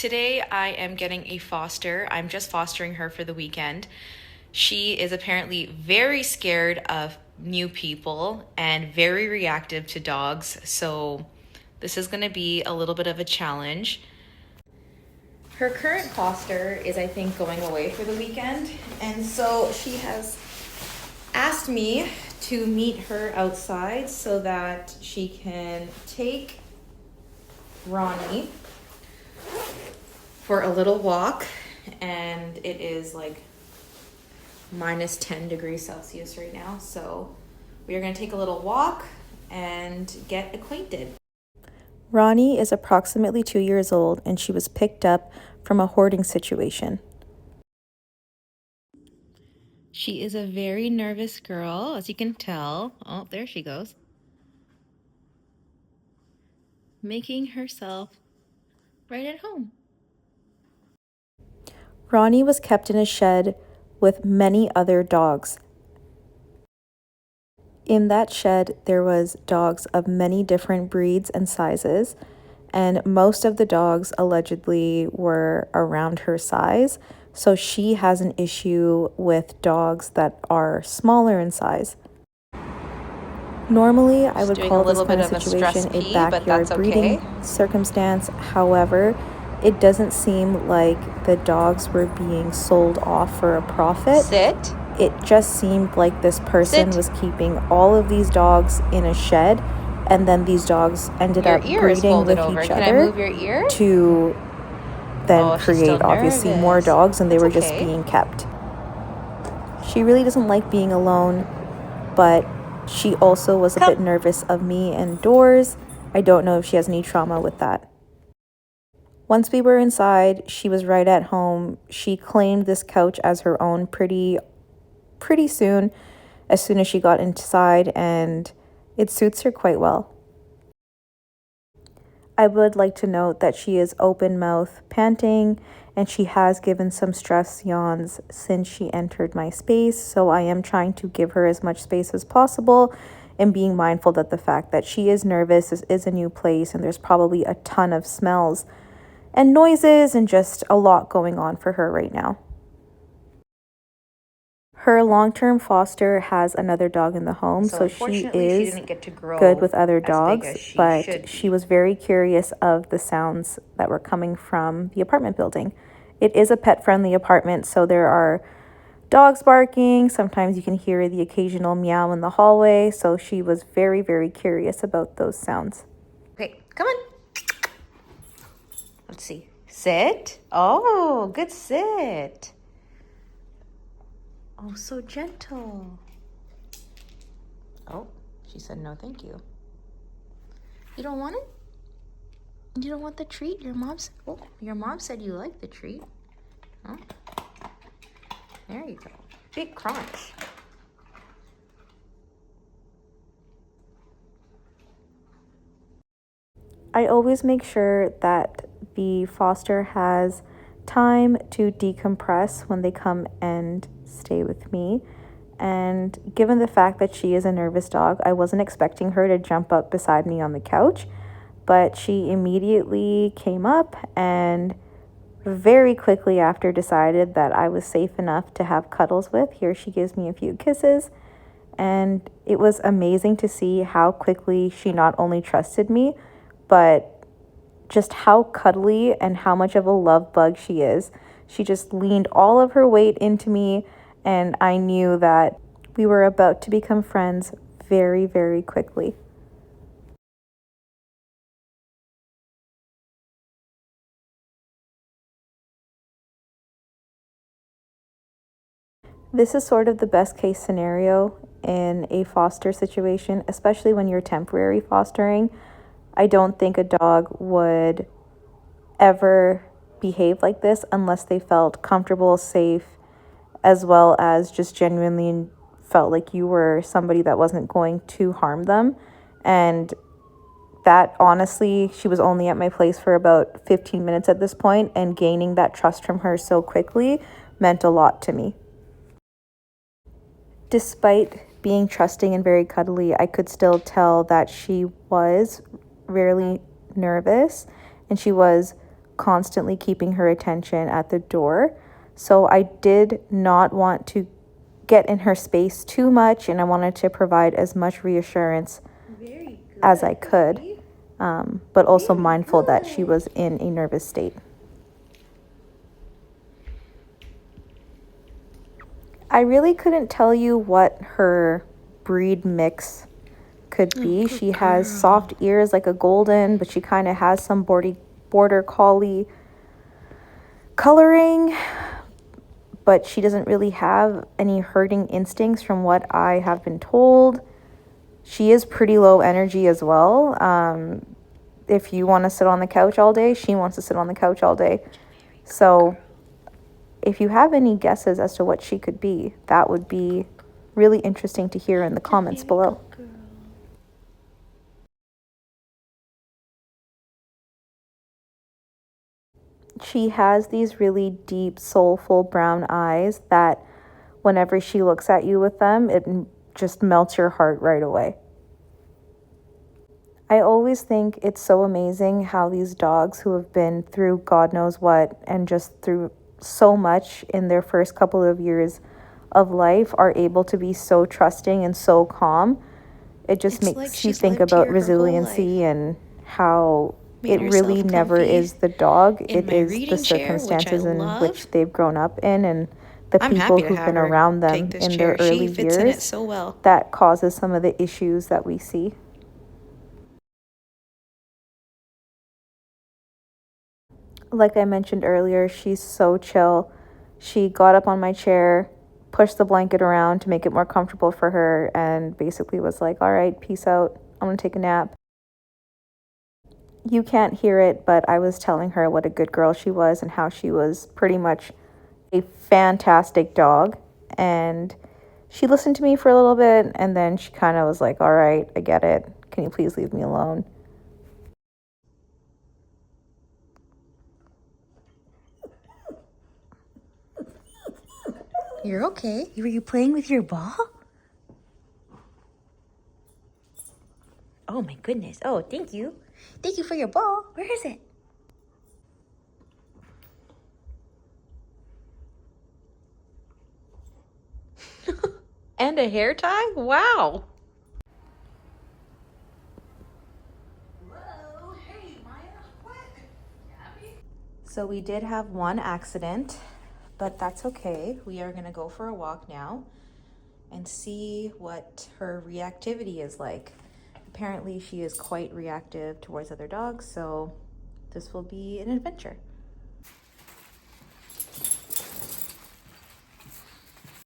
Today I am getting a foster. I'm just fostering her for the weekend. She is apparently very scared of new people and very reactive to dogs, so this is going to be a little bit of a challenge. Her current foster is, I think, going away for the weekend, and so she has asked me to meet her outside so that she can take Ronnie for a little walk, and it is like minus 10 degrees Celsius right now, so we are going to take a little walk and get acquainted. Ronnie is approximately 2 years old, and she was picked up from a hoarding situation. She is a very nervous girl, as you can tell. Oh, there she goes. Making herself right at home. Ronnie was kept in a shed with many other dogs. In that shed, there was dogs of many different breeds and sizes, and most of the dogs allegedly were around her size, so she has an issue with dogs that are smaller in size. Normally, I would call this kind of situation a backyard breeding circumstance. However, it doesn't seem like the dogs were being sold off for a profit. Sit. It just seemed like this person was keeping all of these dogs in a shed, and then these dogs ended up breeding with each other to then create obviously more dogs, and they were just being kept. She really doesn't like being alone, but she also was a bit nervous of me indoors. I don't know if she has any trauma with that. Once we were inside, she was right at home. She claimed this couch as her own pretty soon as she got inside, and it suits her quite well. I would like to note that she is open mouth panting, and she has given some stress yawns since she entered my space, so I am trying to give her as much space as possible and being mindful that the fact that she is nervous, this is a new place, and there's probably a ton of smells and noises and just a lot going on for her right now. Her long-term foster has another dog in the home, so she is good with other dogs, but she was very curious of the sounds that were coming from the apartment building. It is a pet-friendly apartment, so there are dogs barking. Sometimes you can hear the occasional meow in the hallway, so she was very, very curious about those sounds. Okay, come on. Let's see. Sit. Oh, good sit. Oh, so gentle. Oh, she said no, thank you. You don't want it? You don't want the treat? Your mom said you like the treat. Oh. There you go. Big crunch. I always make sure that the foster has time to decompress when they come and stay with me. And given the fact that she is a nervous dog, I wasn't expecting her to jump up beside me on the couch, but she immediately came up and very quickly after decided that I was safe enough to have cuddles with. Here she gives me a few kisses, and it was amazing to see how quickly she not only trusted me, but just how cuddly and how much of a love bug she is. She just leaned all of her weight into me, and I knew that we were about to become friends very, very quickly. This is sort of the best case scenario in a foster situation, especially when you're temporary fostering. I don't think a dog would ever behave like this unless they felt comfortable, safe, as well as just genuinely felt like you were somebody that wasn't going to harm them. And that, honestly, she was only at my place for about 15 minutes at this point, and gaining that trust from her so quickly meant a lot to me. Despite being trusting and very cuddly, I could still tell that she was really nervous, and she was constantly keeping her attention at the door. So I did not want to get in her space too much, and I wanted to provide as much reassurance as I could, but also mindful that she was in a nervous state. I really couldn't tell you what her breed mix could be. She has soft ears like a golden, but she kind of has some border collie coloring, but she doesn't really have any herding instincts from what I have been told. She is pretty low energy as well. If you want to sit on the couch all day, she wants to sit on the couch all day. So if you have any guesses as to what she could be, that would be really interesting to hear in the comments below. She has these really deep, soulful brown eyes that whenever she looks at you with them, it just melts your heart right away. I always think it's so amazing how these dogs who have been through God knows what and just through so much in their first couple of years of life are able to be so trusting and so calm. It just makes you think about resiliency and how it really never is the dog. It is the circumstances in which they've grown up in and the people who've been around them in their early years that causes some of the issues that we see. Like I mentioned earlier, she's so chill. She got up on my chair, pushed the blanket around to make it more comfortable for her, and basically was like, all right, peace out. I'm gonna take a nap. You can't hear it, but I was telling her what a good girl she was and how she was pretty much a fantastic dog. And she listened to me for a little bit, and then she kind of was like, all right, I get it. Can you please leave me alone? You're okay. Were you playing with your ball? Oh my goodness. Oh, thank you. Thank you for your ball. Where is it? And a hair tie? Wow. Whoa. Hey, Maya. What? You happy? So we did have one accident, but that's okay. We are going to go for a walk now and see what her reactivity is like. Apparently she is quite reactive towards other dogs, so this will be an adventure.